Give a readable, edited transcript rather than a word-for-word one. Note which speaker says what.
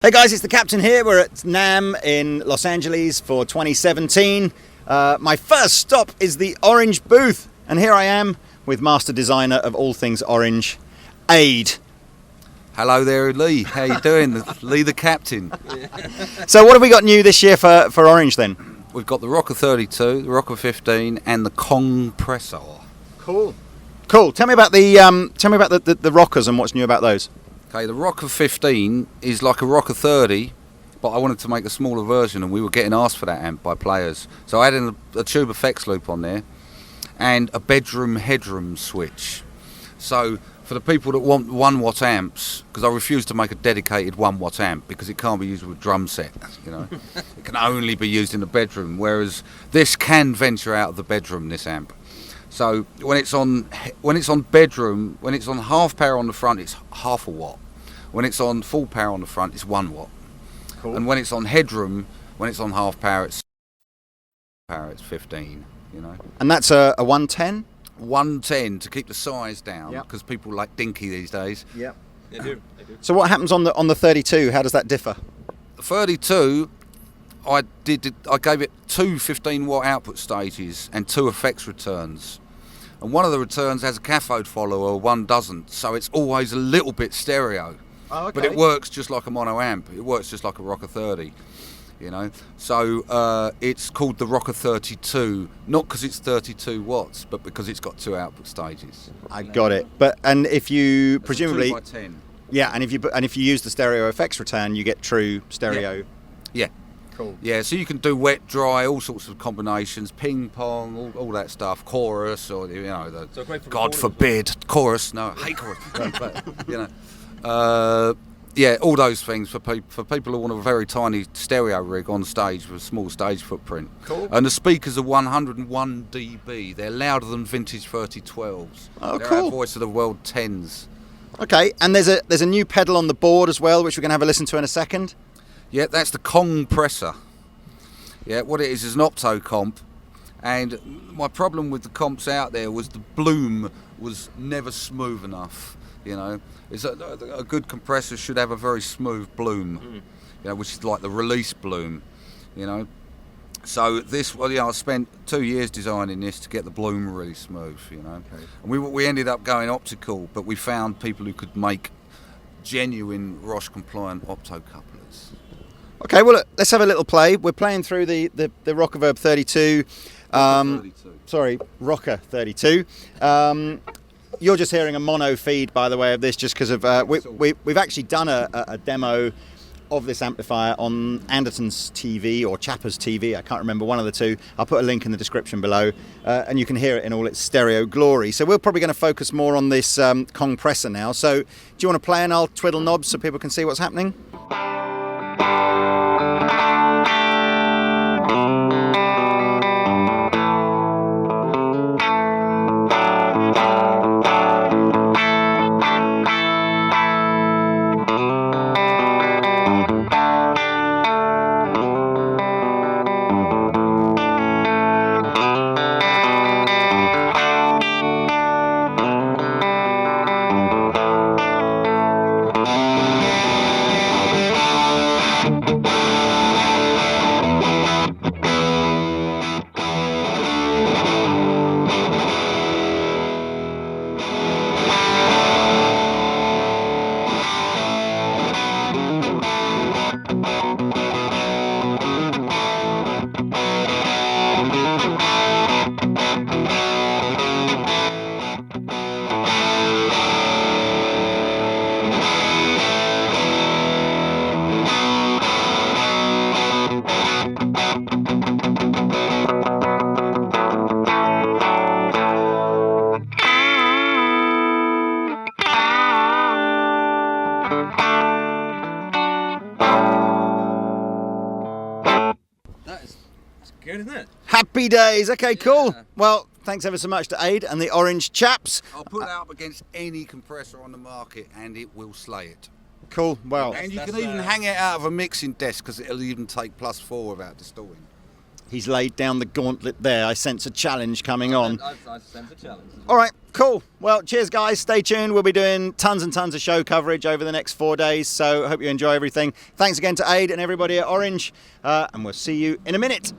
Speaker 1: Hey guys, it's the Captain here. We're at NAMM in Los Angeles for 2017. My first stop is the Orange booth, and here I am with master designer of all things Orange, Aid.
Speaker 2: Hello there, Lee. How you doing? Lee the Captain.
Speaker 1: So what have we got new this year for Orange then?
Speaker 2: We've got the Rocker 32, the Rocker 15, and the Kongpressor.
Speaker 1: Cool. Tell me about the rockers and what's new about those.
Speaker 2: Okay, the Rocker 15 is like a Rocker 30, but I wanted to make a smaller version, and we were getting asked for that amp by players. So I added a tube effects loop on there and a bedroom headroom switch. So for the people that want 1 watt amps, because I refuse to make a dedicated 1 watt amp because it can't be used with drum set, it can only be used in the bedroom, whereas this can venture out of the bedroom, this amp. So when it's on bedroom, when it's on half power on the front, it's half a watt. When it's on full power on the front, it's 1 watt.
Speaker 1: Cool.
Speaker 2: And when it's on headroom, when it's on half power, it's 15.
Speaker 1: And that's a 110.
Speaker 2: 110 to keep the size down, because people like dinky these days.
Speaker 1: Yep. They do. So what happens on the 32? How does that differ?
Speaker 2: The 32, I gave it 2 15 watt output stages and 2 effects returns. And one of the returns has a cathode follower, one doesn't, so it's always a little bit stereo.
Speaker 1: Oh, okay.
Speaker 2: But it works just like a mono amp. It works just like a Rocker 30, So it's called the Rocker 32, not because it's 32 watts, but because it's got 2 output stages.
Speaker 1: I got it. And if you presumably
Speaker 2: 2 by 10.
Speaker 1: Yeah, and if you use the stereo effects return, you get true stereo.
Speaker 2: Yeah.
Speaker 1: Cool.
Speaker 2: Yeah, so you can do wet, dry, all sorts of combinations, ping pong, all that stuff, chorus, or
Speaker 3: So
Speaker 2: God forbid chorus. No, I hate chorus. But all those things for people who want a very tiny stereo rig on stage with a small stage footprint.
Speaker 1: Cool.
Speaker 2: And the speakers are 101 dB. They're louder than vintage 3012s.
Speaker 1: Oh,
Speaker 2: They're
Speaker 1: cool.
Speaker 2: our voice of the world 10s.
Speaker 1: Okay, and there's a new pedal on the board as well, which we're going to have a listen to in a second.
Speaker 2: Yeah, that's the Kongpressor. Yeah, what it is an opto comp, and my problem with the comps out there was the bloom was never smooth enough. It's a good compressor should have a very smooth bloom, which is like the release bloom. So this, I spent 2 years designing this to get the bloom really smooth.
Speaker 1: Okay.
Speaker 2: And we ended up going optical, but we found people who could make genuine ROS compliant opto couplers.
Speaker 1: Okay, well, look, let's have a little play. We're playing through the Rocker Verb 32. Sorry, Rocker 32. You're just hearing a mono feed, by the way, of this, just because of we've actually done a demo of this amplifier on Andertons TV or Chapper's TV. I can't remember, one of the two. I'll put a link in the description below, and you can hear it in all its stereo glory. So we're probably going to focus more on this Kongpressor now. So do you want to play and I'll twiddle knobs so people can see what's happening?
Speaker 3: Good, isn't it?
Speaker 1: Happy days. Okay, cool. Well, thanks ever so much to Aid and the Orange chaps.
Speaker 2: I'll put it up against any compressor on the market and it will slay it.
Speaker 1: Cool. Well,
Speaker 2: And you can even hang it out of a mixing desk because it'll even take +4 without distorting.
Speaker 1: He's laid down the gauntlet there. I sense a challenge coming on.
Speaker 3: I sense a challenge.
Speaker 1: All right, cool. Well, cheers, guys. Stay tuned. We'll be doing tons and tons of show coverage over the next 4 days, so I hope you enjoy everything. Thanks again to Aid and everybody at Orange, and we'll see you in a minute.